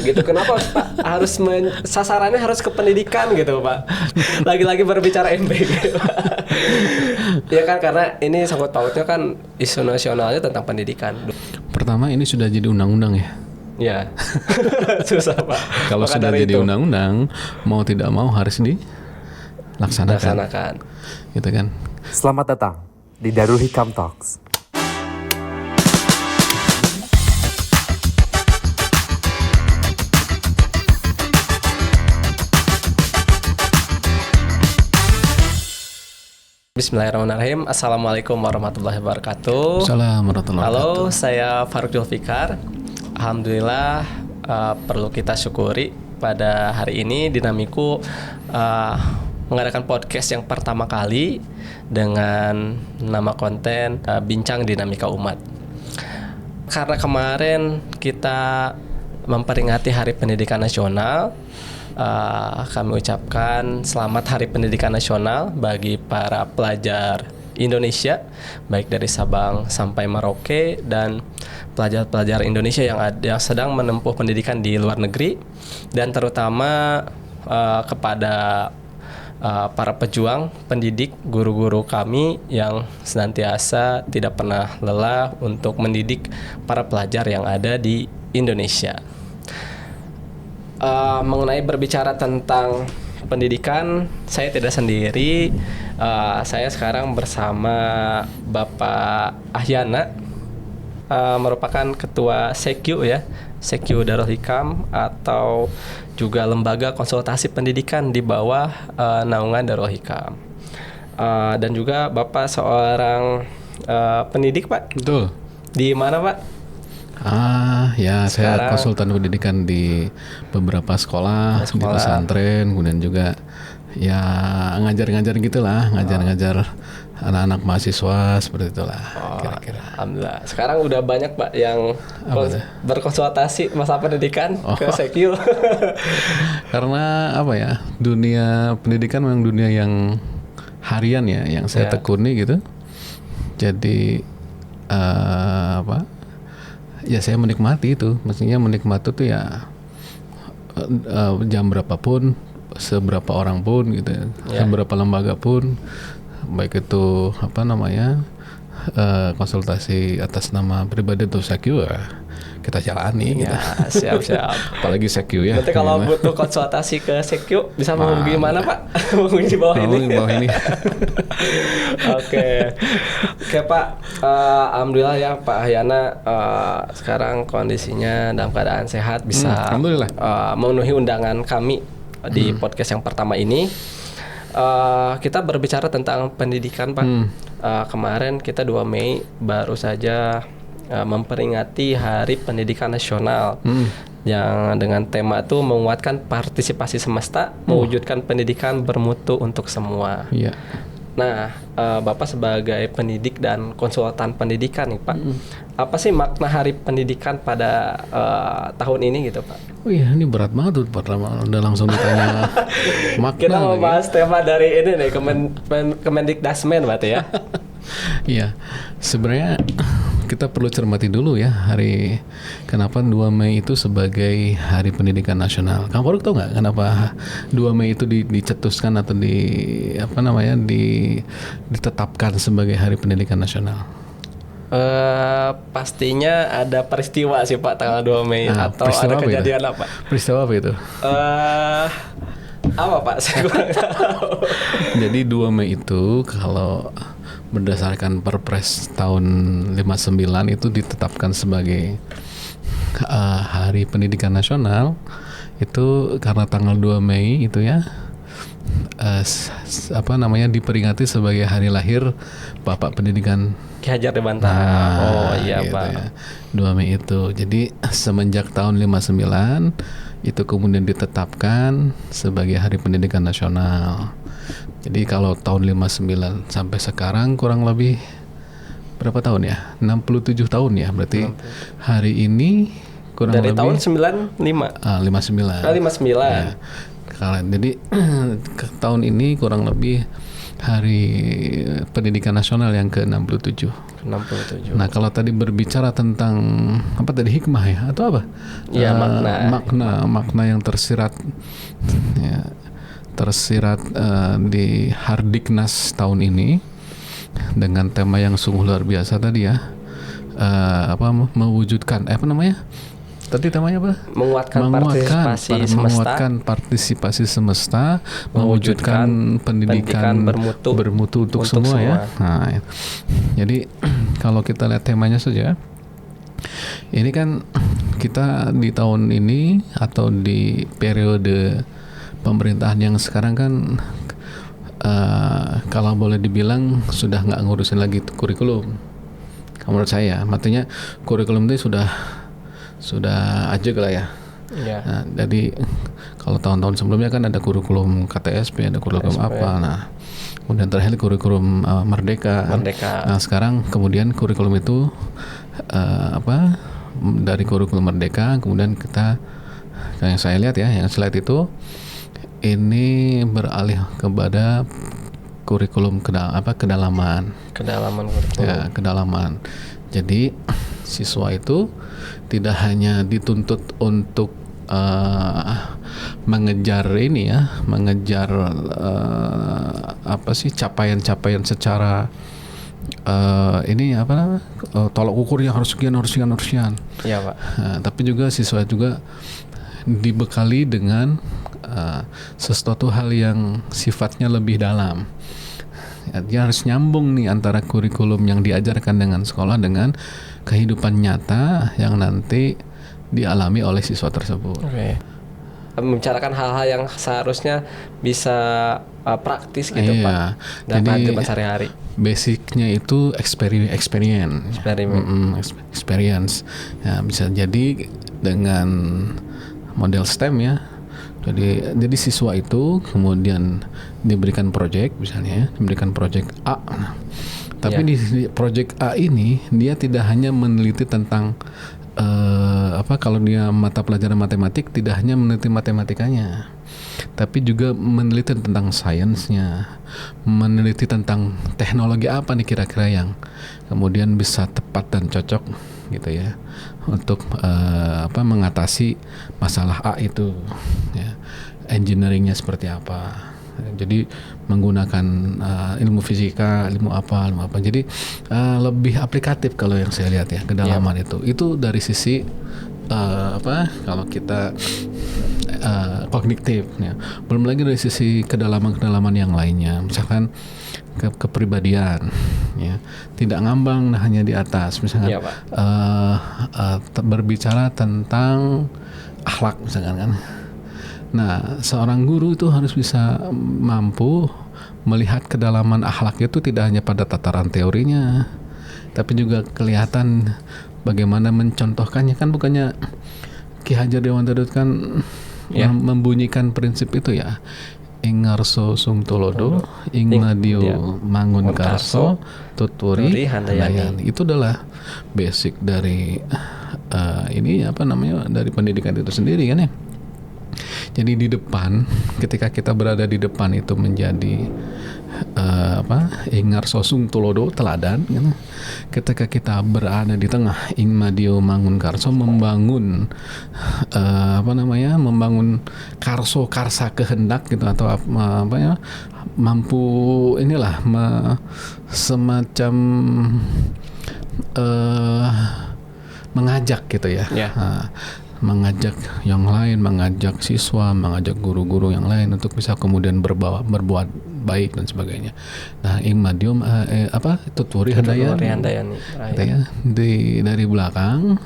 gitu. Kenapa Pak harus sasarannya harus ke pendidikan gitu Pak? Lagi-lagi berbicara MBG Pak. Ya kan karena ini sangkut pautnya kan isu nasionalnya tentang pendidikan. Pertama ini sudah jadi undang-undang ya. Ya. Susah Pak. Kalau Maka sudah dari jadi itu, undang-undang, mau tidak mau harus dilaksanakan. Gitu kan. Selamat datang di Darul Hikam Talks. Bismillahirrahmanirrahim. Assalamualaikum warahmatullahi wabarakatuh. Assalamualaikum warahmatullahi wabarakatuh. Halo, saya Faruk Julfikar. Alhamdulillah, perlu kita syukuri pada hari ini Dinamiku mengadakan podcast yang pertama kali dengan nama konten Bincang Dinamika Umat. Karena kemarin kita memperingati Hari Pendidikan Nasional, kami ucapkan selamat Hari Pendidikan Nasional bagi para pelajar Indonesia, baik dari Sabang sampai Merauke dan pelajar-pelajar Indonesia yang sedang menempuh pendidikan di luar negeri, dan terutama kepada para pejuang pendidik, guru-guru kami yang senantiasa tidak pernah lelah untuk mendidik para pelajar yang ada di Indonesia. Mengenai berbicara tentang pendidikan, saya tidak sendiri. Saya sekarang bersama Bapak Ahyana, merupakan Ketua Sekyu ya, Sekyu Darul Hikam atau juga lembaga konsultasi pendidikan di bawah naungan Darul Hikam. Dan juga Bapak seorang pendidik Pak. Betul. Di mana Pak? Ya, saya konsultan pendidikan di beberapa sekolah, di pesantren, kemudian juga ya ngajar-ngajar gitulah, ngajar-ngajar anak-anak mahasiswa seperti itulah. Kira-kira. Alhamdulillah. Sekarang udah banyak Pak yang berkonsultasi masalah pendidikan ke Sekyu. Karena apa ya, dunia pendidikan memang dunia yang harian ya, yang saya tekuni gitu. Jadi ya saya menikmati itu, maksudnya menikmati itu ya jam berapapun, seberapa orang pun gitu, seberapa lembaga pun, baik itu konsultasi atas nama pribadi atau Sekyu kita jalani. Ya, siap-siap. Apalagi Sekyu ya. Berarti kalau butuh konsultasi ke Sekyu bisa menghubungi mana Pak? Menghubungi di bawah ini. Oke Pak. Alhamdulillah ya Pak Ahyana sekarang kondisinya dalam keadaan sehat, bisa memenuhi undangan kami di podcast yang pertama ini. Kita berbicara tentang pendidikan Pak. Kemarin kita 2 Mei baru saja memperingati Hari Pendidikan Nasional yang dengan tema itu menguatkan partisipasi semesta, mewujudkan pendidikan bermutu untuk semua. Nah, Bapak sebagai pendidik dan konsultan pendidikan nih Pak, apa sih makna Hari Pendidikan pada tahun ini gitu Pak? Oh iya, ini berat banget tuh Pak Rama, udah langsung ditanya makna. Kita mau bahas tema dari ini nih, Kemendikdasmen berarti ya. Iya, sebenarnya kita perlu cermati dulu ya kenapa 2 Mei itu sebagai Hari Pendidikan Nasional. Kamu Faruk tahu nggak kenapa 2 Mei itu dicetuskan atau ditetapkan sebagai Hari Pendidikan Nasional? Pastinya ada peristiwa sih Pak tanggal 2 Mei atau ada kejadian apa? Peristiwa apa itu? Apa Pak? Saya kurang tahu. Jadi 2 Mei itu kalau berdasarkan Perpres tahun 59 itu ditetapkan sebagai Hari Pendidikan Nasional itu karena tanggal 2 Mei itu ya diperingati sebagai hari lahir Bapak Pendidikan Ki Hajar Dewantara. Gitu Pak. Ya. 2 Mei itu. Jadi semenjak tahun 59 itu kemudian ditetapkan sebagai Hari Pendidikan Nasional. Jadi kalau tahun 59 sampai sekarang kurang lebih berapa tahun ya? 67 tahun ya. Berarti hari ini kurang dari lebih tahun 95. 59. 59. Ya. Jadi tahun ini kurang lebih Hari Pendidikan Nasional yang ke-67. 67. Nah, kalau tadi berbicara tentang apa tadi, hikmah ya atau apa? Iya, Makna yang tersirat ya, di Hardiknas tahun ini dengan tema yang sungguh luar biasa tadi ya. Mewujudkan apa namanya? Tadi temanya apa? Menguatkan partisipasi semesta, mewujudkan pendidikan bermutu untuk semua ya. Nah, jadi kalau kita lihat temanya saja, ini kan kita di tahun ini atau di periode pemerintahan yang sekarang kan kalau boleh dibilang sudah nggak ngurusin lagi kurikulum. Menurut saya, artinya kurikulum itu sudah ajak lah ya. Yeah. Nah, jadi kalau tahun-tahun sebelumnya kan ada kurikulum KTSP, ada kurikulum apa. Nah, kemudian terakhir kurikulum Merdeka. Nah, sekarang kemudian kurikulum itu dari kurikulum Merdeka, kemudian kita yang saya lihat ya, yang slide itu ini beralih kepada kurikulum kedalaman. Kedalaman kurikulum. Ya, kedalaman. Jadi siswa itu tidak hanya dituntut untuk mengejar capaian-capaian secara tolak ukurnya harus sekian. Iya, Pak. Nah, tapi juga siswa juga dibekali dengan sesuatu hal yang sifatnya lebih dalam. Dia harus nyambung nih antara kurikulum yang diajarkan dengan sekolah dengan kehidupan nyata yang nanti dialami oleh siswa tersebut. Oke. Membicarakan hal-hal yang seharusnya bisa praktis gitu, Pak. Dan kehidupan sehari-hari. Basicnya itu experience. Ya, bisa jadi dengan model STEM ya. Jadi siswa itu kemudian diberikan project misalnya, diberikan project A. Tapi di project A ini dia tidak hanya meneliti tentang kalau dia mata pelajaran matematik tidak hanya meneliti matematikanya, tapi juga meneliti tentang sainsnya, meneliti tentang teknologi apa nih kira-kira yang kemudian bisa tepat dan cocok gitu ya untuk mengatasi masalah A itu ya. Engineeringnya seperti apa. Jadi menggunakan ilmu fisika, ilmu apa. Jadi lebih aplikatif kalau yang saya lihat ya, kedalaman itu dari sisi kalau kita kognitif ya. Belum lagi dari sisi kedalaman yang lainnya, misalkan kepribadian ya, tidak ngambang hanya di atas misalkan berbicara tentang akhlak misalkan kan. Nah, seorang guru itu harus bisa mampu melihat kedalaman akhlak itu tidak hanya pada tataran teorinya, tapi juga kelihatan bagaimana mencontohkannya. Kan bukannya Ki Hajar Dewantara kan membunyikan prinsip itu ya, ing ngarso sung tulodo, ing madio mangun karso, tuturi handayani. Itu adalah basic dari dari pendidikan itu sendiri kan ya. Jadi di depan, ketika kita berada di depan itu menjadi ingar sosung tulodo, teladan kan? Ketika kita berada di tengah, ing madio mangun karso, membangun membangun karsa kehendak gitu, atau mampu semacam mengajak gitu ya. Mengajak yang lain, mengajak siswa, mengajak guru-guru yang lain untuk bisa kemudian berbuat baik dan sebagainya. Nah, ing madium tuturi handayani dari belakang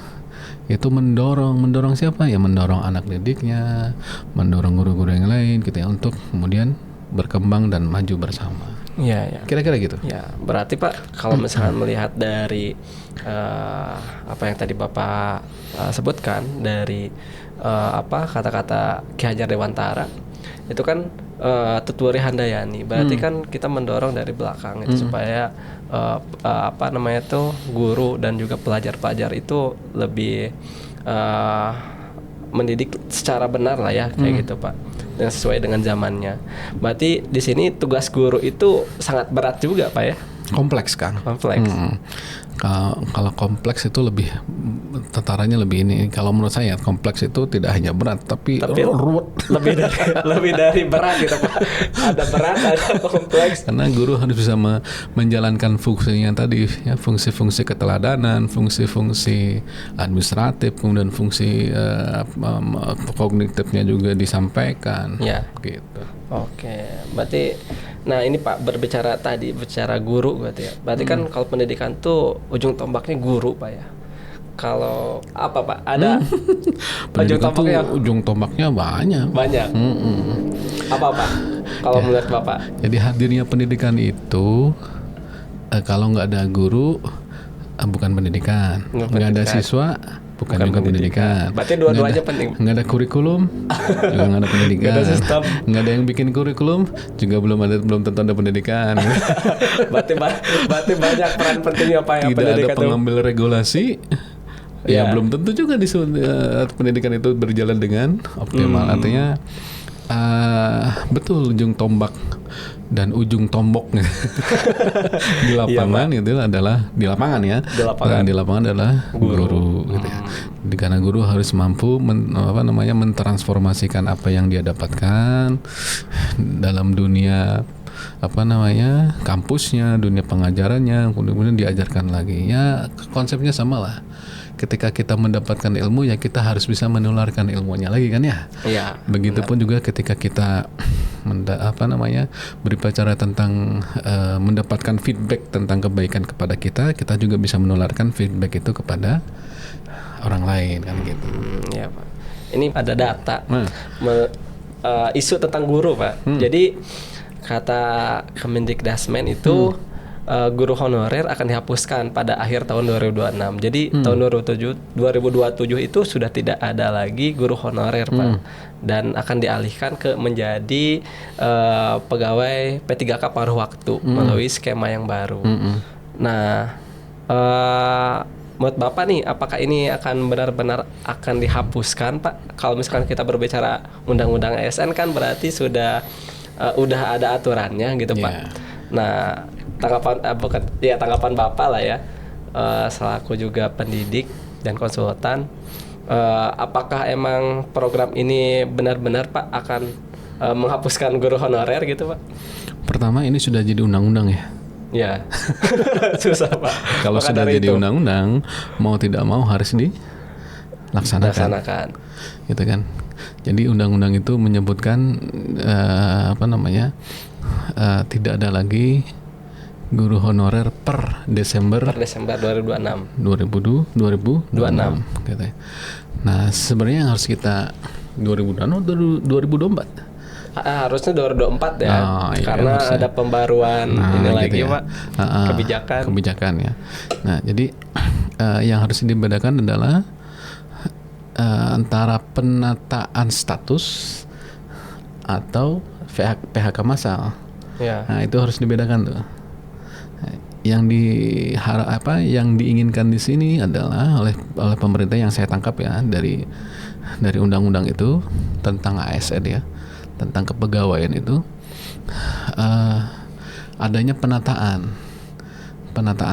itu mendorong siapa ya, mendorong anak didiknya, mendorong guru-guru yang lain gitu ya, untuk kemudian berkembang dan maju bersama. Iya. Kira-kira gitu. Ya, berarti Pak, kalau misalkan melihat dari apa yang tadi Bapak sebutkan dari kata-kata Ki Hajar Dewantara, itu kan tuturi handayani. Berarti kan kita mendorong dari belakang itu supaya guru dan juga pelajar-pelajar itu lebih mendidik secara benar lah ya kayak gitu Pak, dan sesuai dengan zamannya. Berarti di sini tugas guru itu sangat berat juga Pak ya? Kompleks kan. Kompleks. Kalau kompleks itu lebih tatarannya lebih ini. Kalau menurut saya kompleks itu tidak hanya berat tapi ruwet. lebih dari berat gitu Pak. Ada berat, ada kompleks. Karena guru harus bisa menjalankan fungsinya tadi ya, fungsi-fungsi keteladanan, fungsi-fungsi administratif, kemudian fungsi kognitifnya juga disampaikan. Ya. Gitu. Oke, berarti nah ini Pak berbicara guru berarti ya. Berarti kan kalau pendidikan tuh ujung tombaknya guru Pak ya. Kalau apa Pak? Ada ujung tombaknya? Ujung tombaknya banyak. Banyak. Apa Pak? Kalau menurut Bapak? Jadi hadirnya pendidikan itu kalau nggak ada guru bukan pendidikan, nggak ada siswa bukan juga pendidikan. Berarti dua-duanya penting. Nggak ada kurikulum juga nggak ada pendidikan. Nggak ada sistem. Nggak ada yang bikin kurikulum juga belum tentu ada pendidikan. berarti banyak peran pentingnya Pak ya. Tidak ada pengambil regulasi. Ya belum tentu juga pendidikan itu berjalan dengan optimal. Artinya betul ujung tombak dan ujung tombok di lapangan itu adalah di lapangan ya. Di lapangan adalah guru gitu ya. Karena guru harus mampu mentransformasikan apa yang dia dapatkan dalam dunia kampusnya, dunia pengajarannya, kemudian diajarkan lagi. Ya konsepnya sama lah. Ketika kita mendapatkan ilmu ya kita harus bisa menularkan ilmunya lagi kan ya. Iya. Begitupun juga ketika kita berbicara tentang mendapatkan feedback tentang kebaikan kepada kita juga bisa menularkan feedback itu kepada orang lain kan gitu. Ya Pak. Ini ada data isu tentang guru Pak. Jadi kata Kemendikdasmen itu guru honorer akan dihapuskan pada akhir tahun 2026. Jadi tahun 2027 itu sudah tidak ada lagi guru honorer Pak, dan akan dialihkan ke menjadi pegawai P3K paruh waktu melalui skema yang baru. Nah, menurut Bapak nih, apakah ini akan benar-benar akan dihapuskan Pak? Kalau misalkan kita berbicara undang-undang ASN kan berarti sudah ada aturannya gitu Pak. Nah, tanggapan Bapak lah ya, selaku juga pendidik dan konsultan, apakah emang program ini benar-benar Pak akan menghapuskan guru honorer gitu Pak? Pertama ini sudah jadi undang-undang ya. Ya, susah Pak. Kalau sudah jadi undang-undang, mau tidak mau harus dilaksanakan. Gitu kan. Jadi undang-undang itu menyebutkan tidak ada lagi guru honorer per Desember 2026 gitu ya. Nah sebenarnya yang harus kita 2024 harusnya 2024 ya, karena ada pembaruan ini lagi gitu ya. Pak, kebijakan ya. Nah jadi yang harus dibedakan adalah antara penataan status atau PHK massal. Nah itu harus dibedakan tuh. Yang diinginkan di sini adalah oleh pemerintah yang saya tangkap ya dari undang-undang itu tentang ASN ya, tentang kepegawaian itu adanya penataan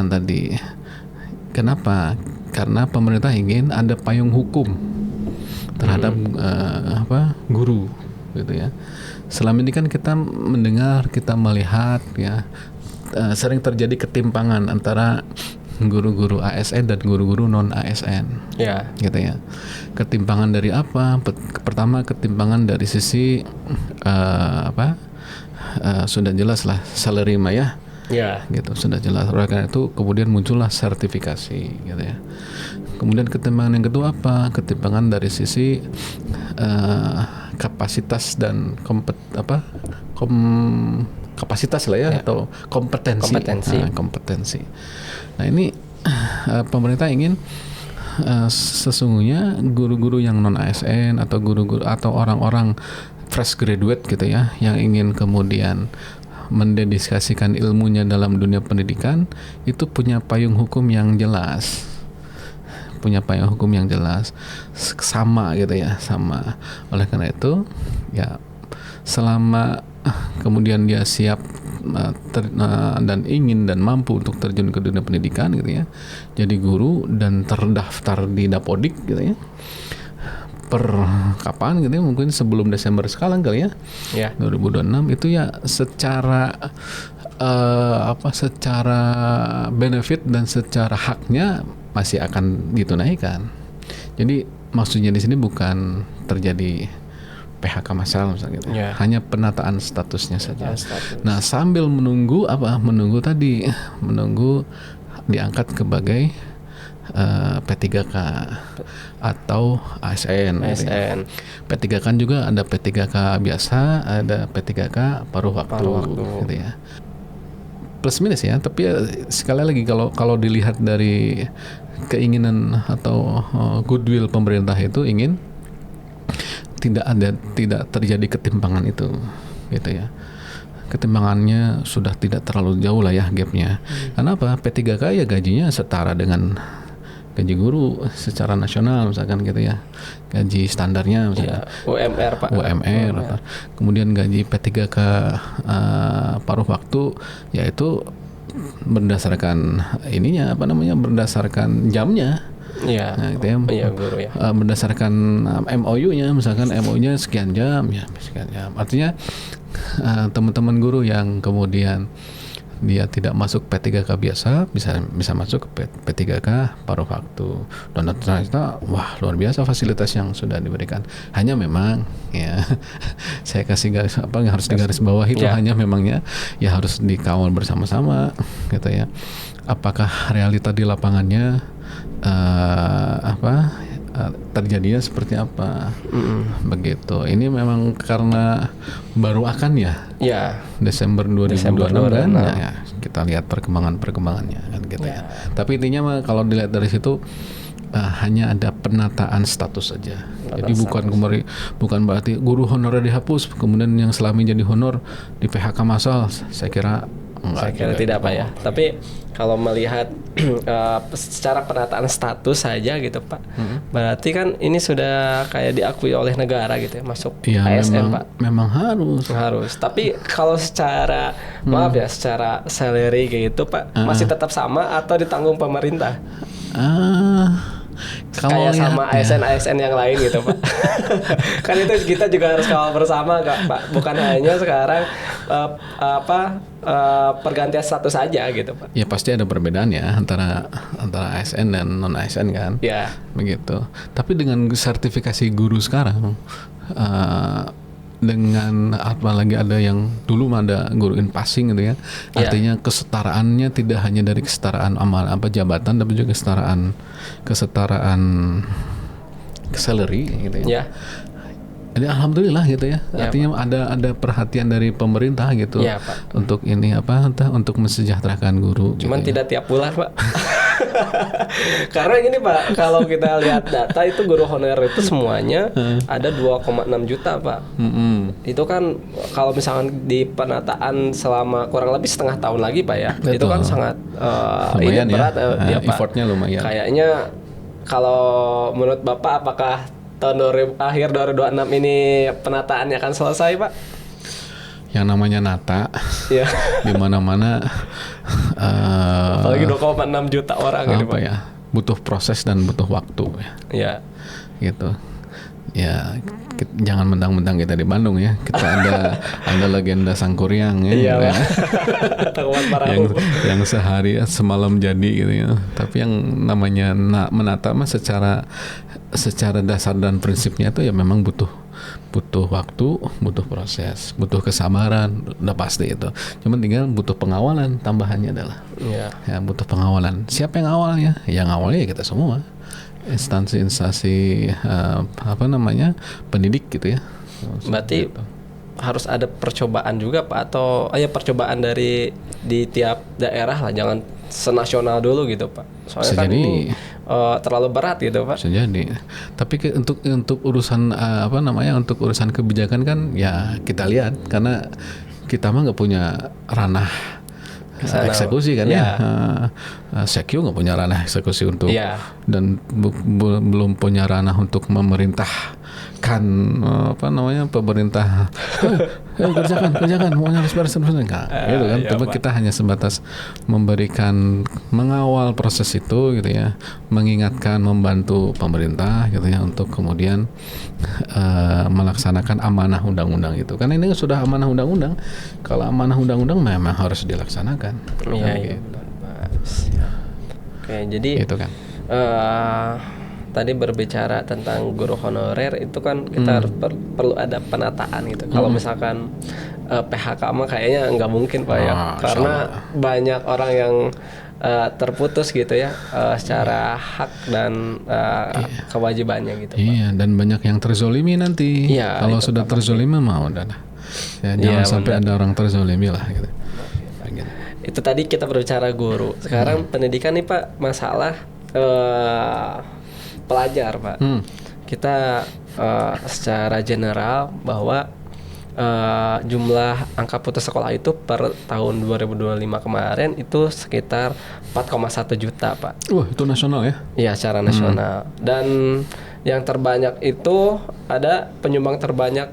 tadi. Kenapa? Karena pemerintah ingin ada payung hukum terhadap guru gitu ya. Selama ini kan kita mendengar, kita melihat ya, sering terjadi ketimpangan antara guru-guru ASN dan guru-guru non ASN. Ya. Gitu ya. Ketimpangan dari apa? Pertama ketimpangan dari sisi sudah jelas lah salary ya. Ya. Gitu sudah jelas. Oleh karena itu kemudian muncullah sertifikasi gitu ya. Kemudian ketimpangan yang kedua apa? Ketimpangan dari sisi kapasitas dan kapasitas lah ya, atau kompetensi. Nah ini pemerintah ingin sesungguhnya guru-guru yang non ASN atau guru-guru atau orang-orang fresh graduate gitu ya, yang ingin kemudian mendedikasikan ilmunya dalam dunia pendidikan itu punya payung hukum yang jelas, punya payung hukum yang jelas, sama gitu ya, sama. Oleh karena itu ya selama kemudian dia siap dan ingin dan mampu untuk terjun ke dunia pendidikan gitu ya, jadi guru dan terdaftar di Dapodik gitu ya, per kapan gitu ya, mungkin sebelum Desember sekarang kali ya, 2026 itu ya secara secara benefit dan secara haknya masih akan ditunaikan. Jadi maksudnya di sini bukan terjadi PHK massal misalnya gitu. Hanya penataan statusnya saja. Nah, sambil menunggu menunggu diangkat sebagai P3K atau ASN. P3K kan juga ada P3K biasa, ada P3K paruh waktu. Gitu ya. Plus minus ya, tapi ya, sekali lagi kalau dilihat dari keinginan atau goodwill pemerintah itu ingin tidak terjadi ketimpangan itu, gitu ya. Ketimpangannya sudah tidak terlalu jauh lah ya gapnya. Kenapa? P3K ya gajinya setara dengan gaji guru secara nasional misalkan gitu ya, gaji standarnya misalkan UMR Pak. UMR. Kemudian gaji P3K paruh waktu yaitu berdasarkan berdasarkan jamnya. Nah, gitu ya. Guru ya. Berdasarkan MOU-nya, misalkan MOU-nya sekian jam. Artinya teman-teman guru yang kemudian dia tidak masuk P3K biasa bisa masuk ke P3K paruh waktu. Dan ternyata wah luar biasa fasilitas yang sudah diberikan. Hanya memang ya saya kasih harus digaris bawah itu hanya memangnya ya harus dikawal bersama-sama gitu ya. Apakah realita di lapangannya terjadinya seperti apa begitu. Ini memang karena baru akan Desember 2026 kan ya, kita lihat perkembangannya kan gitu ya. Tapi intinya kalau dilihat dari situ hanya ada penataan status saja. Jadi bukan berarti guru honornya dihapus kemudian yang selama jadi honor di PHK massal. Saya kira tidak Pak ya. Tapi kalau melihat secara penataan status saja gitu Pak, berarti kan ini sudah kayak diakui oleh negara gitu ya, masuk ASN Pak. Memang harus. Tapi kalau secara secara salary gitu Pak, masih tetap sama atau ditanggung pemerintah? Kayak sama ASN yang lain gitu Pak. Kan itu kita juga harus kawal bersama Pak. Bukan hanya sekarang pergantian status saja gitu Pak. Ya pasti ada perbedaan ya antara ASN dan non ASN kan. Begitu. Tapi dengan sertifikasi guru sekarang dengan apalagi ada yang dulu ada guru in passing gitu ya. Artinya kesetaraannya tidak hanya dari kesetaraan jabatan tapi juga kesetaraan salary gitu ya. Jadi alhamdulillah gitu ya. Artinya ada perhatian dari pemerintah gitu Pak. Untuk untuk mensejahterakan guru. Cuman gitu tidak tiap bulan Pak. Karena gini Pak, kalau kita lihat data itu guru honorer itu semuanya ada 2,6 juta Pak. Itu kan kalau misalkan di penataan selama kurang lebih setengah tahun lagi Pak ya. Betul. Itu kan sangat lumayan berat ya. Effortnya lumayan. Kayaknya kalau menurut Bapak apakah tahun akhir 2026 ini penataannya akan selesai Pak? Yang namanya nata di mana-mana apalagi 2,6 juta orang ini Pak ya, butuh proses dan butuh waktu ya. Gitu. Ya jangan mentang-mentang kita di Bandung ya. Kita ada legenda Sangkuriang ya. yang sehari semalam jadi gitu ya. Tapi yang namanya menata mah secara dasar dan prinsipnya itu ya memang butuh waktu, butuh proses, butuh kesabaran, udah pasti itu. Cuman tinggal butuh pengawalan, tambahannya adalah ya butuh pengawalan. Siapa yang awalnya? Yang awalnya ya kita semua. Instansi pendidik gitu ya. Berarti harus ada percobaan juga Pak, atau percobaan di tiap daerah lah, jangan senasional dulu gitu Pak. Soalnya kan ini terlalu berat gitu Pak. Bisa jadi. Tapi untuk urusan untuk urusan kebijakan kan ya kita lihat, karena kita mah nggak punya ranah Kesana. eksekusi kan Ya. Sekyu nggak punya ranah eksekusi untuk Ya. dan belum punya ranah untuk memerintahkan pemerintah kerjakan maunya harus beres enggak gitu kan. Iya, Tapi Pak. kita hanya sebatas memberikan mengawal proses itu gitu ya, mengingatkan, membantu pemerintah gitu ya untuk kemudian melaksanakan amanah undang-undang itu. Karena ini sudah amanah undang-undang. Kalau amanah undang-undang memang harus dilaksanakan. Iya, Kan iya. gitu. Benar, Pak. Siap. Oke, jadi Itu kan. tadi berbicara tentang guru honorer itu kan kita harus perlu ada penataan gitu. Kalau misalkan PHK mah kayaknya nggak mungkin Pak ya, karena banyak orang yang terputus gitu ya secara hak dan kewajibannya gitu. Iya, dan banyak yang terzolimi nanti. Iya, Kalau itu sudah terzolimi mah udah lah. Ya, jangan Iya, sampai ada orang terzolimi lah gitu. Gitu. Itu tadi kita berbicara guru. Sekarang pendidikan nih Pak, masalah pelajar Pak. Kita secara general bahwa jumlah angka putus sekolah itu per tahun 2025 kemarin itu sekitar 4,1 juta Pak. Wah, itu nasional ya? Iya, secara nasional. Dan yang terbanyak itu ada penyumbang terbanyak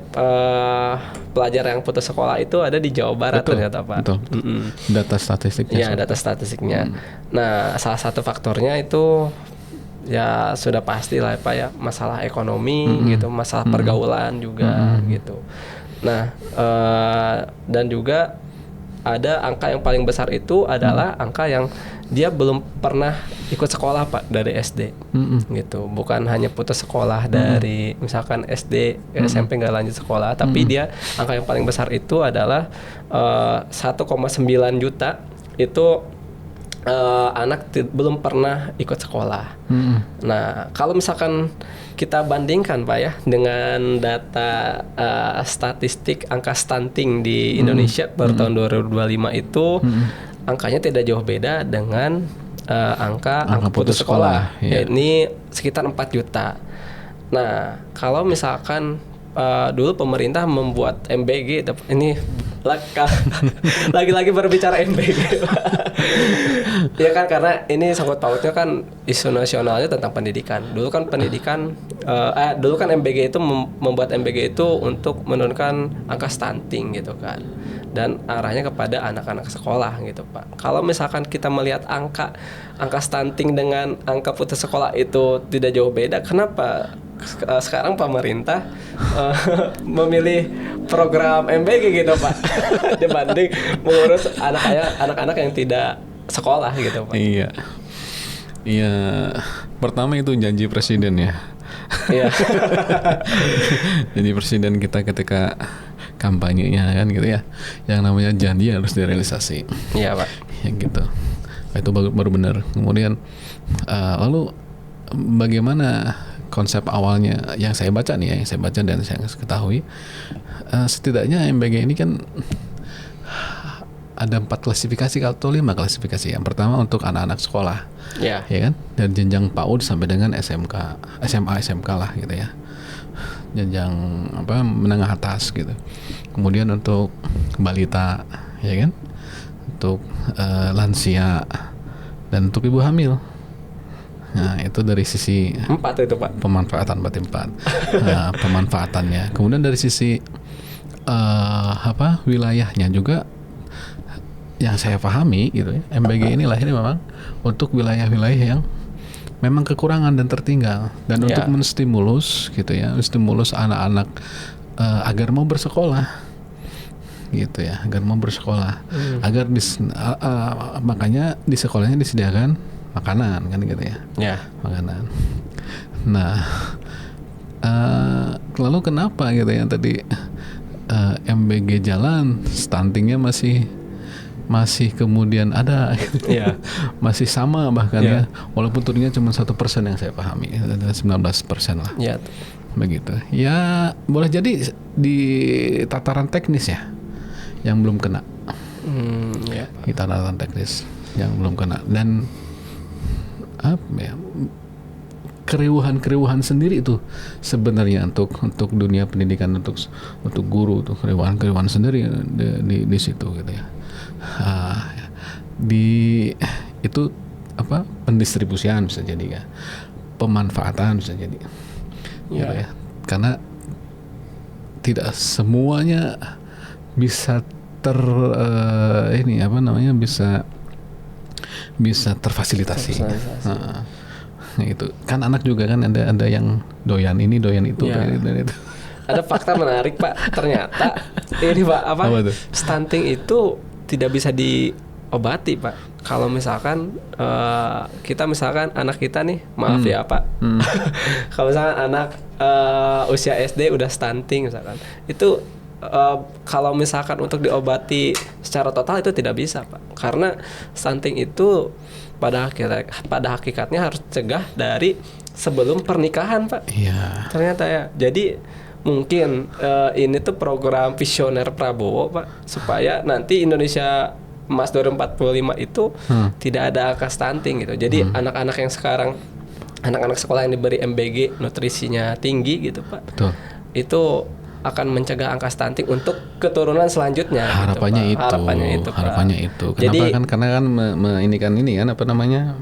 pelajar yang putus sekolah itu ada di Jawa Barat ternyata Pak. Betul. Data statistiknya. Iya, data statistiknya. Nah, salah satu faktornya itu ya sudah pasti lah Pak ya, masalah ekonomi gitu, masalah pergaulan juga gitu. Nah, dan juga ada angka yang paling besar itu adalah angka yang dia belum pernah ikut sekolah Pak dari SD gitu, bukan hanya putus sekolah dari misalkan SD SMP nggak lanjut sekolah, tapi dia angka yang paling besar itu adalah 1,9 juta itu anak belum pernah ikut sekolah. Nah, kalau misalkan kita bandingkan Pak ya dengan data statistik angka stunting di Indonesia per tahun 2025 itu angkanya tidak jauh beda dengan angka putus sekolah. Iya. Ini sekitar 4 juta. Nah, kalau misalkan dulu pemerintah membuat MBG, ini lagi-lagi berbicara MBG. Ya kan, karena ini sangkut pautnya kan isu nasionalnya tentang pendidikan. Dulu kan dulu kan MBG itu membuat MBG itu untuk menurunkan angka stunting gitu kan, dan arahnya kepada anak-anak sekolah gitu Pak. Kalau misalkan kita melihat angka stunting dengan angka putus sekolah itu tidak jauh beda, kenapa sekarang pemerintah memilih program MBG gitu Pak dibanding mengurus anak-anak yang tidak sekolah gitu Pak? Iya. Iya. Pertama itu janji presiden ya. Iya. Jadi presiden kita ketika kampanyenya kan gitu ya, yang namanya janji harus direalisasi. Iya Pak. Ya gitu. Itu baru benar. Kemudian lalu bagaimana konsep awalnya yang saya baca nih ya, yang saya baca dan saya ketahui, setidaknya MBG ini kan ada 4 klasifikasi atau 5 klasifikasi. Yang pertama untuk anak-anak sekolah, ya kan, dari jenjang PAUD sampai dengan SMA, SMK lah gitu ya, jenjang menengah atas gitu. Kemudian untuk balita, ya kan, untuk lansia dan untuk ibu hamil. Nah, itu dari sisi 4 itu Pak. pemanfaatan, berarti 4. Nah, pemanfaatannya. Kemudian dari sisi wilayahnya juga yang saya pahami gitu ya, MBG ini lahirnya memang untuk wilayah-wilayah yang memang kekurangan dan tertinggal, dan untuk menstimulus gitu ya, menstimulus anak-anak agar mau bersekolah gitu ya, agar mau bersekolah, agar makanya di sekolahnya disediakan makanan kan gitu ya. Ya. Makanan. Nah, lalu kenapa gitu ya tadi MBG jalan, stuntingnya masih kemudian ada, gitu. Ya. Masih sama bahkan ya, walaupun turunnya cuma 1% yang saya pahami, 19% lah. Ya. Begitu. Ya boleh jadi di tataran teknis ya, yang belum kena. Ya. Di tataran teknis yang belum kena, dan keriuhan sendiri itu sebenarnya untuk dunia pendidikan, untuk guru, untuk keriuhan sendiri di situ gitu ya. itu apa, pendistribusian bisa jadi ya, pemanfaatan bisa jadi, gitu ya. Karena tidak semuanya bisa bisa terfasilitasi. Itu kan anak juga kan ada yang doyan ini, doyan itu, doyan itu. Ada fakta menarik Pak, ternyata ini Pak apa tuh? stunting itu tidak bisa diobati Pak. Kalau misalkan kita misalkan anak kita nih, maaf ya Pak, kalau misalkan anak usia SD udah stunting misalkan, itu kalau misalkan untuk diobati secara total itu tidak bisa Pak, karena stunting itu pada hakikatnya harus cegah dari sebelum pernikahan Pak. Iya. Ternyata ya. Jadi mungkin ini tuh program visioner Prabowo Pak, supaya nanti Indonesia Emas 2045 itu tidak ada angka stunting gitu. Jadi anak-anak yang sekarang, anak-anak sekolah yang diberi MBG nutrisinya tinggi gitu Pak, Betul. itu akan mencegah angka stunting untuk keturunan selanjutnya. Harapannya gitu, Pak. itu. Harapannya itu. Kenapa? Jadi, karena kan ini kan apa namanya,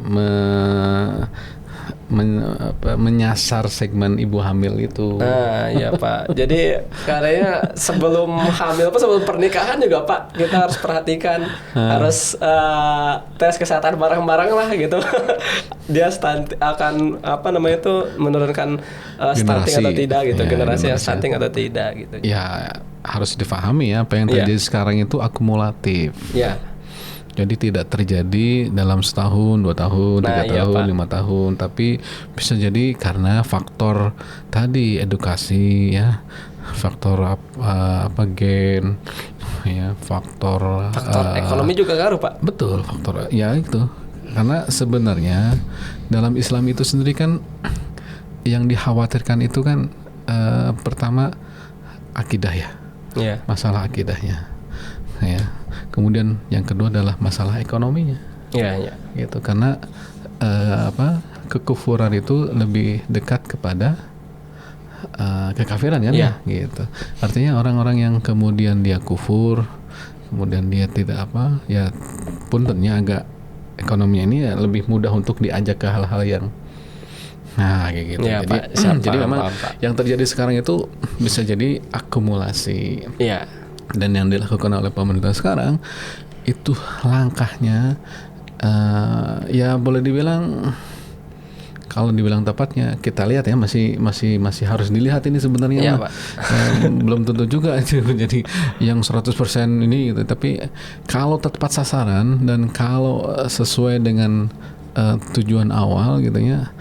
menyasar segmen ibu hamil itu. nah ya Pak. Jadi karena sebelum hamil sebelum pernikahan juga Pak, kita harus perhatikan, harus tes kesehatan bareng-bareng lah gitu. Dia akan apa namanya itu menurunkan stunting atau tidak gitu, ya, generasi yang stunting atau tidak gitu. Ya harus difahami ya, apa yang terjadi sekarang itu akumulatif. Ya. Jadi tidak terjadi dalam setahun, 2 tahun, 3 tahun, Pak. 5 tahun, tapi bisa jadi karena faktor tadi, edukasi ya, faktor apa gen, ya, faktor ekonomi juga ngaruh Pak. Betul, faktor ya itu. Karena sebenarnya dalam Islam itu sendiri kan yang dikhawatirkan itu kan pertama akidah ya, masalah akidahnya, ya. Kemudian yang kedua adalah masalah ekonominya. Iya. Gitu, karena kekufuran itu lebih dekat kepada kekafiran kan ya, gitu. Artinya orang-orang yang kemudian dia kufur, kemudian dia tidak ya puntennya agak ekonominya ini ya lebih mudah untuk diajak ke hal-hal yang kayak gitu. Ya, jadi Pak, jadi paham, memang Pak. yang terjadi sekarang itu bisa jadi akumulasi. Iya. Dan yang dilakukan oleh pemerintah sekarang itu langkahnya ya boleh dibilang, kalau dibilang tepatnya kita lihat ya masih harus dilihat ini sebenarnya. Iya, Pak. Belum tentu juga jadi yang 100% ini gitu. Tapi kalau tepat sasaran dan kalau sesuai dengan tujuan awal gitu ya,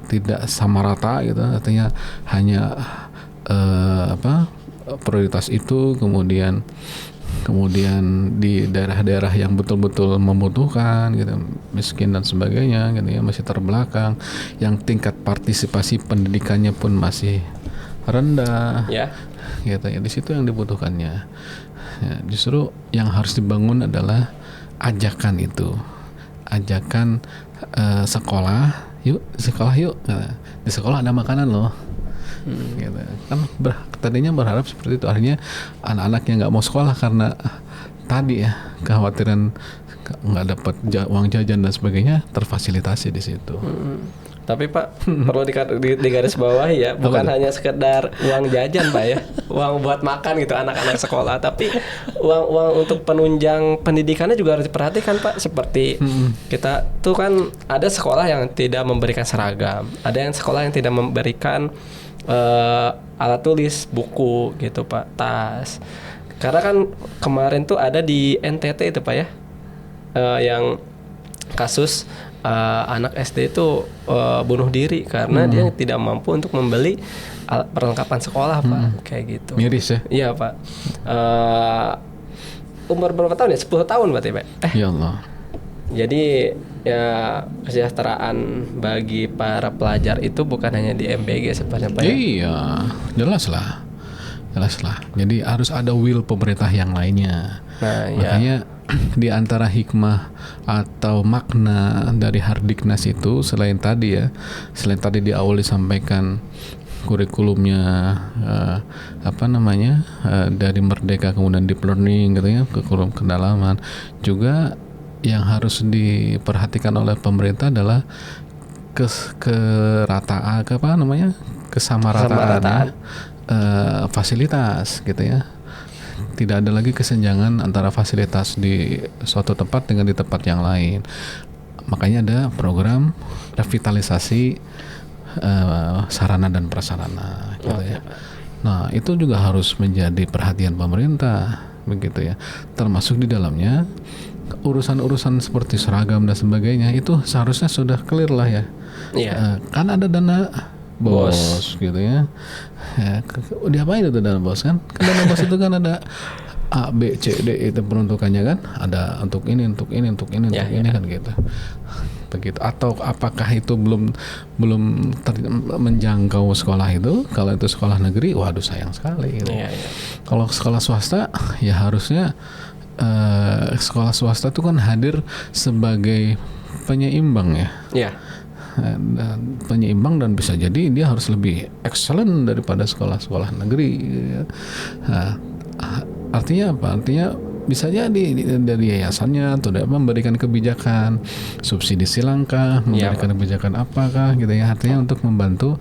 tidak sama rata gitu, artinya hanya prioritas itu, kemudian di daerah-daerah yang betul-betul membutuhkan gitu, miskin dan sebagainya gitu ya, masih terbelakang, yang tingkat partisipasi pendidikannya pun masih rendah, gitu ya, di situ yang dibutuhkannya. Ya, justru yang harus dibangun adalah ajakan itu, ajakan sekolah yuk, nah, di sekolah ada makanan loh. Gitu. Kan tadinya berharap seperti itu, akhirnya anak-anak yang nggak mau sekolah karena tadi ya kekhawatiran nggak dapat uang jajan dan sebagainya, terfasilitasi di situ. Tapi Pak, perlu di garis bawah ya, bukan hanya sekedar uang jajan Pak ya, uang buat makan gitu anak-anak sekolah, tapi uang untuk penunjang pendidikannya juga harus diperhatikan Pak. Seperti kita tuh kan ada sekolah yang tidak memberikan seragam, ada yang sekolah yang tidak memberikan alat tulis, buku gitu Pak, tas. Karena kan kemarin tuh ada di NTT itu Pak ya, yang kasus anak SD itu bunuh diri karena dia tidak mampu untuk membeli perlengkapan sekolah Pak, kayak gitu. Miris ya? Iya Pak. Umur berapa tahun ya? 10 tahun berarti Pak? Ya Allah. Jadi ya kesejahteraan bagi para pelajar itu bukan hanya di MBG sebenarnya Pak. Iya, jelas lah. Jadi harus ada will pemerintah yang lainnya. Makanya di antara hikmah atau makna dari Hardiknas itu selain tadi di awal disampaikan kurikulumnya dari merdeka kemudian deep learning gitu ya, kurikulum kedalaman, juga yang harus diperhatikan oleh pemerintah adalah kesamarataan ya, fasilitas gitu ya. Tidak ada lagi kesenjangan antara fasilitas di suatu tempat dengan di tempat yang lain. Makanya ada program revitalisasi sarana dan prasarana gitu ya. Nah, itu juga harus menjadi perhatian pemerintah begitu ya. Termasuk di dalamnya urusan-urusan seperti seragam dan sebagainya itu seharusnya sudah clear lah ya. Kan ada dana BOS gitu ya. Diapain itu dana BOS kan? Dana BOS itu kan ada A, B, C, D itu peruntukannya kan. Ada untuk ini kan gitu. Begitu. Atau apakah itu belum menjangkau sekolah itu? Kalau itu sekolah negeri, waduh sayang sekali gitu. Kalau sekolah swasta ya harusnya sekolah swasta itu kan hadir sebagai penyeimbang ya. Dan penyeimbang dan bisa jadi dia harus lebih excellent daripada sekolah-sekolah negeri. Nah, artinya apa? Artinya bisa jadi dari yayasannya atau memberikan kebijakan subsidi silangkah, memberikan kebijakan apakah gitu ya. Artinya untuk membantu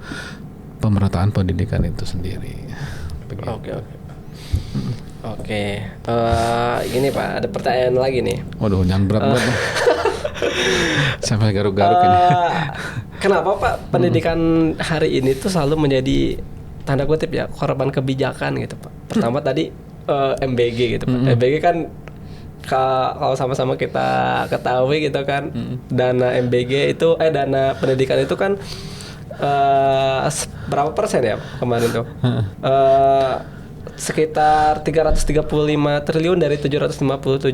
pemerataan pendidikan itu sendiri. Oke. Ini Pak, ada pertanyaan lagi nih. Waduh, jangan berat-berat. Sampai garuk-garuk ini. Kenapa Pak pendidikan hari ini tuh selalu menjadi tanda kutip ya korban kebijakan gitu Pak? Pertama tadi MBG gitu Pak. MBG kan kalau sama-sama kita ketahui gitu kan, dana MBG itu dana pendidikan itu kan berapa persen ya kemarin tuh? Sekitar 335 triliun dari 757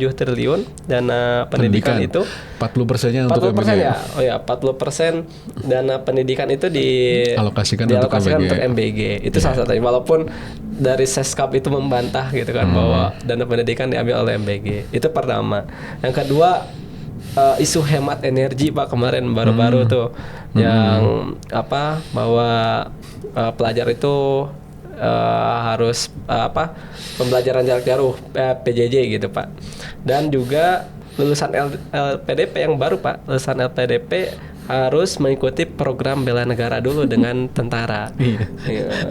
triliun dana pendidikan itu 40%-nya untuk MBG ya? Oh ya, 40% dana pendidikan itu dialokasikan untuk MBG. Itu salah satunya, walaupun dari Seskap itu membantah gitu kan bahwa dana pendidikan diambil oleh MBG. Itu pertama. Yang kedua, isu hemat energi Pak kemarin baru-baru tuh yang bahwa pelajar itu harus pembelajaran jarak jauh PJJ gitu Pak. Dan juga lulusan LPDP yang baru Pak, lulusan LPDP harus mengikuti program bela negara dulu dengan tentara.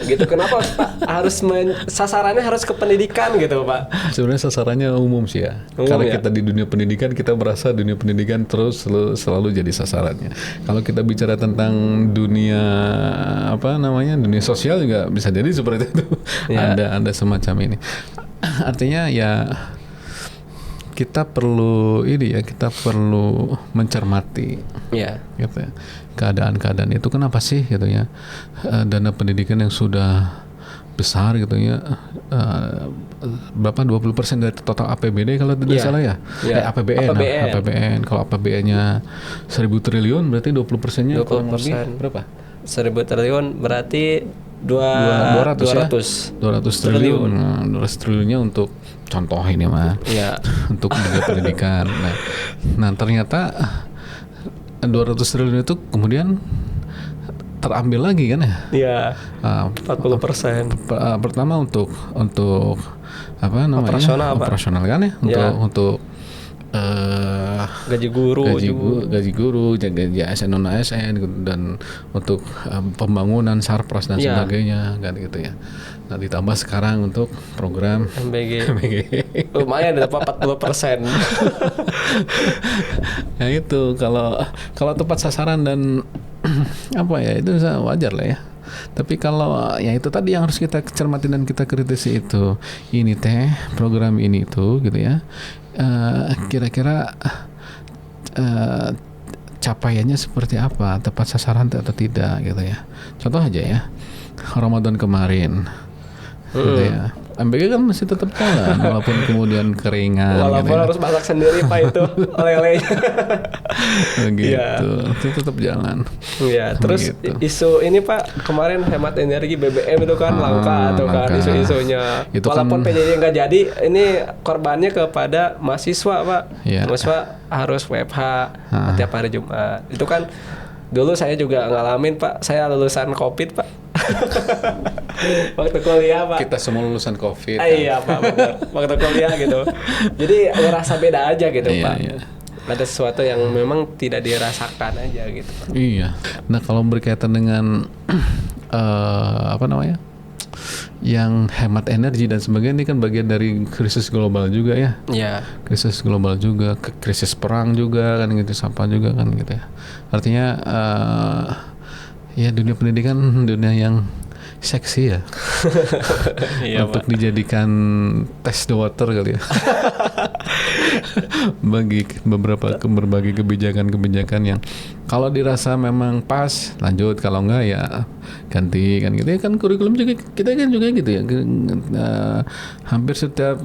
Gitu. Kenapa Pak harus sasarannya harus ke pendidikan gitu Pak? Sebenarnya sasarannya umum sih ya. Karena kita di dunia pendidikan, kita merasa dunia pendidikan terus selalu jadi sasarannya. Kalau kita bicara tentang dunia dunia sosial juga bisa jadi seperti itu. Ada semacam ini. Artinya ya kita perlu mencermati gitu ya, keadaan-keadaan itu kenapa sih gitu ya, dana pendidikan yang sudah besar gitu ya, berapa 20% dari total APBD kalau tidak salah ya, APBN. Kalau APBN-nya 1.000 triliun berarti 20%-nya kurang lebih berapa? 1.000 triliun berarti 200 triliun. 200 triliunnya untuk contoh ini mah. Untuk dunia pendidikan. Nah, ternyata 200 triliun itu kemudian terambil lagi kan ya? 40%. Pertama untuk operasional kan ya? Untuk gaji guru, gaji ASN non ASN dan untuk pembangunan sarpras dan sebagainya kan gitu ya. Nah, ditambah sekarang untuk program MBG. Lumayan dapat 40%. Nah itu kalau tepat sasaran dan itu bisa wajar lah ya. Tapi kalau ya itu tadi yang harus kita cermati dan kita kritisi itu, ini program ini itu gitu ya, kira-kira capaiannya seperti apa, tepat sasaran atau tidak gitu ya. Contoh aja ya, Ramadan kemarin gitu ya, MBG kan masih tetap jalan walaupun kemudian keringan walaupun gitu harus masak sendiri Pak itu lele-nya gitu. Itu tetap jalan terus gitu. Isu ini Pak kemarin hemat energi BBM itu kan langka kan isu-isunya itu walaupun kan, PJJ nggak jadi, ini korbannya kepada mahasiswa Pak. Mahasiswa harus WFH setiap hari Jumat. Itu kan dulu saya juga ngalamin Pak, saya lulusan COVID Pak. Waktu kuliah Pak. Kita semua lulusan COVID. Iya Pak, benar. Waktu kuliah gitu. Jadi ngerasa beda aja gitu Pak. Ada sesuatu yang memang tidak dirasakan aja gitu Pak. Iya. Nah kalau berkaitan dengan apa namanya, yang hemat energi dan sebagainya, ini kan bagian dari krisis global juga ya. Iya. Krisis global juga, krisis perang juga kan gitu, sampah juga kan gitu ya. Artinya ya dunia pendidikan dunia yang seksi ya. Iya, untuk Pak. dijadikan test the water kali ya. Bagi berbagai kebijakan yang kalau dirasa memang pas lanjut, kalau enggak ya ganti kan gitu ya. Kan kurikulum juga kita kan juga gitu ya. Hampir setiap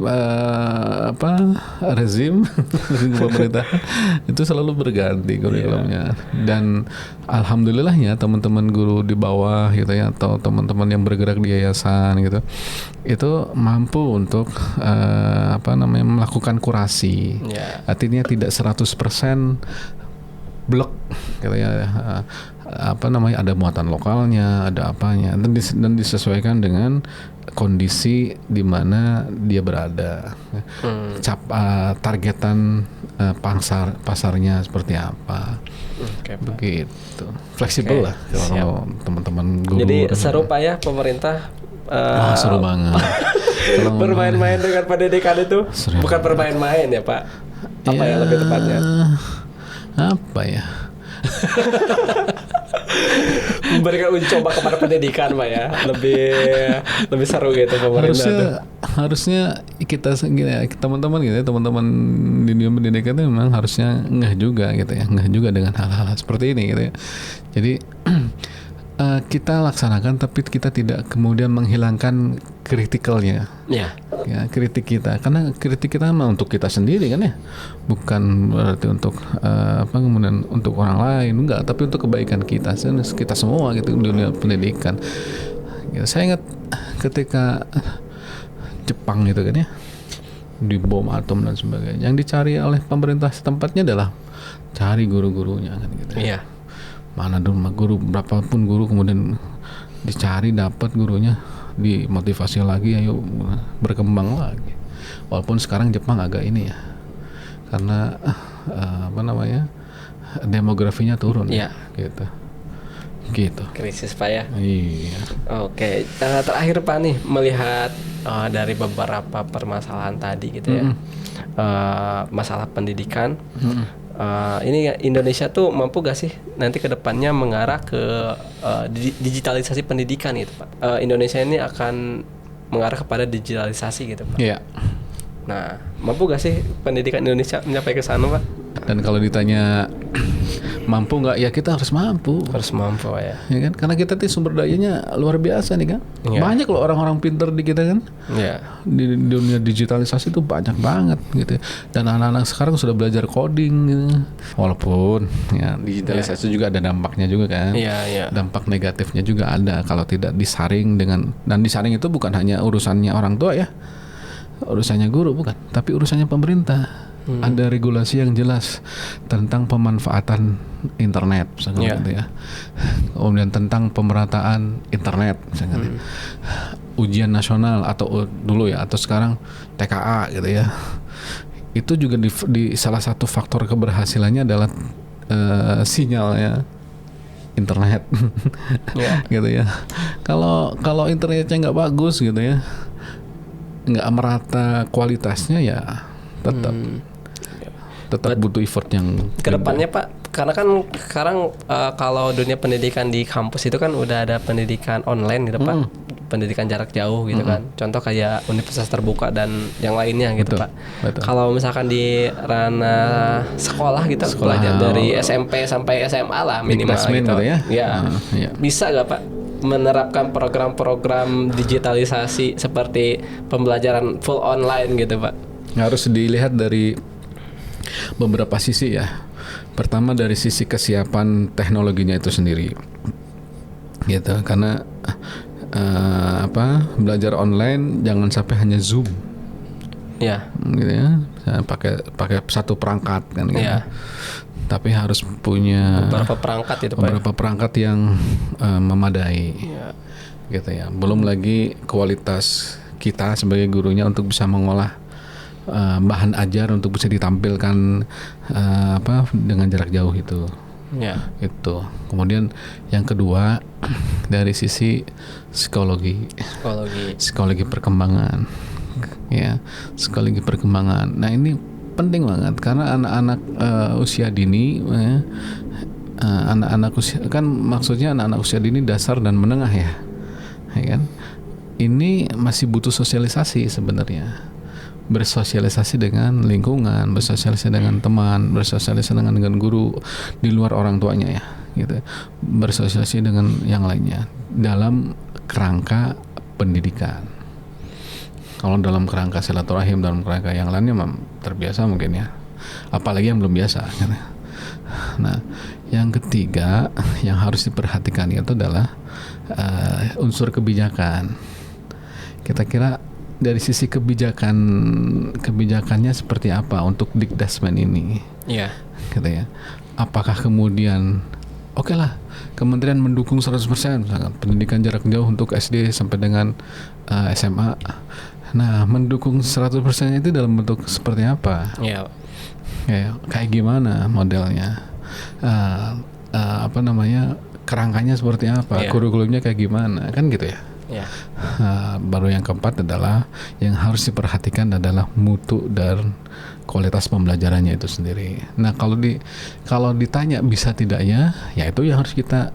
rezim pemerintah itu selalu berganti kurikulumnya. Dan alhamdulillahnya teman-teman guru di bawah gitu ya, atau teman-teman yang bergerak di yayasan gitu, itu mampu untuk melakukan kurasi. Ya. Artinya tidak 100% blok gitu ya. Ada muatan lokalnya, ada apanya, dan disesuaikan dengan kondisi di mana dia berada. Targetan pasarnya seperti apa. Oke, Pak. Begitu. Fleksibel lah kalau teman-teman guru. Jadi seru Pak ya pemerintah Seru banget. Kalau bermain-main dengan pendidikan itu. Seru. Bukan bermain-main ya Pak. Apa Ya, yang lebih tepatnya? Apa ya? Memberikan uji coba kepada pendidikan Pak ya. Lebih seru gitu pemerintah tuh. Harusnya kita teman-teman gitu ya, teman-teman di dunia pendidikan itu memang harusnya ngeh juga gitu ya, ngeh juga dengan hal-hal seperti ini gitu ya. Jadi kita laksanakan, tapi kita tidak kemudian menghilangkan kritikalnya. Iya. Ya, kritik kita, karena kritik kita memang untuk kita sendiri kan ya, bukan berarti untuk kemudian untuk orang lain, enggak, tapi untuk kebaikan kita semua gitu di dunia pendidikan. Ya, saya ingat ketika Jepang gitu kan ya, di bom atom dan sebagainya, yang dicari oleh pemerintah setempatnya adalah cari guru-gurunya kan gitu. Iya. Mana dulu guru, berapapun guru, kemudian dicari, dapat gurunya, dimotivasi lagi, ayo berkembang lagi. Walaupun sekarang Jepang agak ini ya, karena demografinya turun. Iya. Gitu. Krisis Pak ya. Iya. Oke, terakhir Pak nih, melihat dari beberapa permasalahan tadi gitu ya, masalah pendidikan, ini Indonesia tuh mampu gak sih nanti ke depannya mengarah ke digitalisasi pendidikan gitu Pak? Indonesia ini akan mengarah kepada digitalisasi gitu Pak. Iya. Nah, mampu gak sih pendidikan Indonesia mencapai ke sana Pak? Dan kalau ditanya mampu nggak, ya kita harus mampu. Harus mampu ya. Ya kan, karena kita tuh sumber dayanya luar biasa nih kan. Iya. Banyak loh orang-orang pinter di kita kan. Iya. Di dunia digitalisasi itu banyak banget gitu. Dan anak-anak sekarang sudah belajar coding gitu. Walaupun ya digitalisasi juga ada dampaknya juga kan. Iya, iya. Dampak negatifnya juga ada kalau tidak disaring dan disaring itu bukan hanya urusannya orang tua ya. Urusannya guru bukan, tapi urusannya pemerintah. Ada regulasi yang jelas tentang pemanfaatan internet misalnya gitu ya. Kemudian tentang pemerataan internet misalnya. Ujian nasional atau dulu ya, atau sekarang TKA gitu ya. Itu juga di salah satu faktor keberhasilannya adalah sinyalnya internet. Gitu ya. Kalau internetnya nggak bagus gitu ya, nggak merata kualitasnya, ya tetap butuh effort yang Kedepannya Pak, karena kan sekarang kalau dunia pendidikan di kampus itu kan udah ada pendidikan online gitu Pak, pendidikan jarak jauh gitu kan, contoh kayak universitas terbuka dan yang lainnya gitu Pak. Kalau misalkan di ranah sekolah gitu, belajar dari SMP sampai SMA lah minimal gitu ya, bisa gak Pak menerapkan program-program digitalisasi seperti pembelajaran full online gitu Pak? Harus dilihat dari beberapa sisi ya. Pertama dari sisi kesiapan teknologinya itu sendiri, gitu. Karena belajar online jangan sampai hanya Zoom, ya, gitu ya. Pakai satu perangkat kan, gitu. Ya. Tapi harus punya beberapa perangkat itu Pak. Beberapa perangkat yang memadai, gitu ya. Belum lagi kualitas kita sebagai gurunya untuk bisa mengolah bahan ajar untuk bisa ditampilkan dengan jarak jauh itu. Ya. Itu. Kemudian yang kedua dari sisi psikologi perkembangan, ya, psikologi perkembangan. Nah ini penting banget karena anak-anak usia dini, anak-anak usia, kan maksudnya anak-anak usia dini dasar dan menengah ya kan? Ini masih butuh sosialisasi sebenarnya. Bersosialisasi dengan lingkungan, bersosialisasi dengan teman, bersosialisasi dengan guru di luar orang tuanya ya, gitu. Bersosialisasi dengan yang lainnya dalam kerangka pendidikan. Kalau dalam kerangka silaturahim, dalam kerangka yang lainnya terbiasa mungkin ya. Apalagi yang belum biasa. Gitu. Nah, yang ketiga yang harus diperhatikan itu adalah unsur kebijakan. Kita kira dari sisi kebijakannya seperti apa untuk Dikdasmen ini, Iya. gitu ya. Apakah kemudian oke lah kementerian mendukung 100% misalkan pendidikan jarak jauh untuk SD sampai dengan SMA. Nah, mendukung 100% itu dalam bentuk seperti apa? Iya. Kayak gimana modelnya? Kerangkanya seperti apa? Kurikulumnya kayak gimana? Kan gitu ya. Ya. Baru yang keempat adalah yang harus diperhatikan adalah mutu dan kualitas pembelajarannya itu sendiri. Nah, kalau ditanya bisa tidaknya, ya itu yang harus kita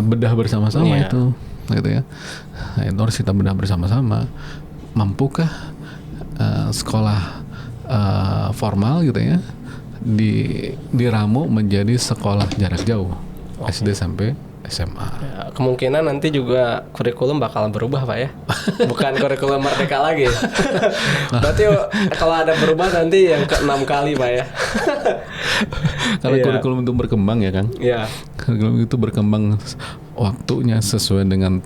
bedah bersama-sama itu, gitu ya. Nah, itu harus kita bedah bersama-sama. Mampukah sekolah formal gitu ya diramu menjadi sekolah jarak jauh, SD sampai SMA. Ya, kemungkinan nanti juga kurikulum bakalan berubah Pak ya. Bukan kurikulum merdeka lagi. Berarti kalau ada berubah nanti yang ke-6 kali Pak ya. Karena kurikulum itu berkembang ya kan. Iya. Kurikulum itu berkembang waktunya sesuai dengan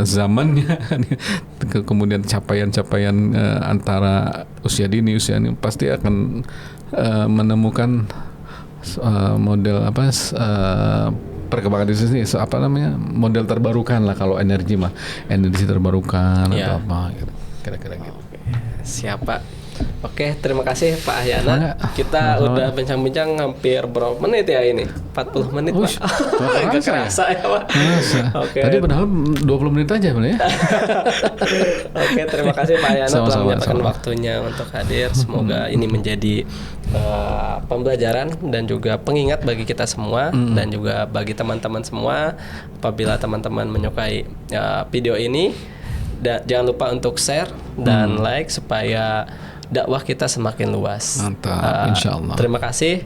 zamannya. Kemudian capaian-capaian antara usia dini usia ini pasti akan menemukan model perkembangan di sini model terbarukan lah kalau energi terbarukan atau apa gitu. Kira-kira gitu. Siapa? Oke, terima kasih Pak Ahyana. Kita udah bincang-bincang hampir berapa menit ya ini? 40 menit Pak. Gak kerasa ya Pak. Oke. Tadi padahal 20 menit aja ya. Oke, terima kasih Pak Ahyana telah menyempatkan waktunya untuk hadir. Semoga ini menjadi pembelajaran dan juga pengingat bagi kita semua dan juga bagi teman-teman semua. Apabila teman-teman menyukai video ini, jangan lupa untuk share dan like supaya dakwah kita semakin luas. Mantap, insyaallah. Terima kasih.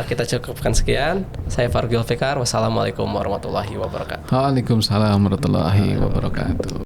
Kita cukupkan sekian. Saya Fargil Fikar. Wassalamualaikum warahmatullahi wabarakatuh. Waalaikumsalam warahmatullahi wabarakatuh.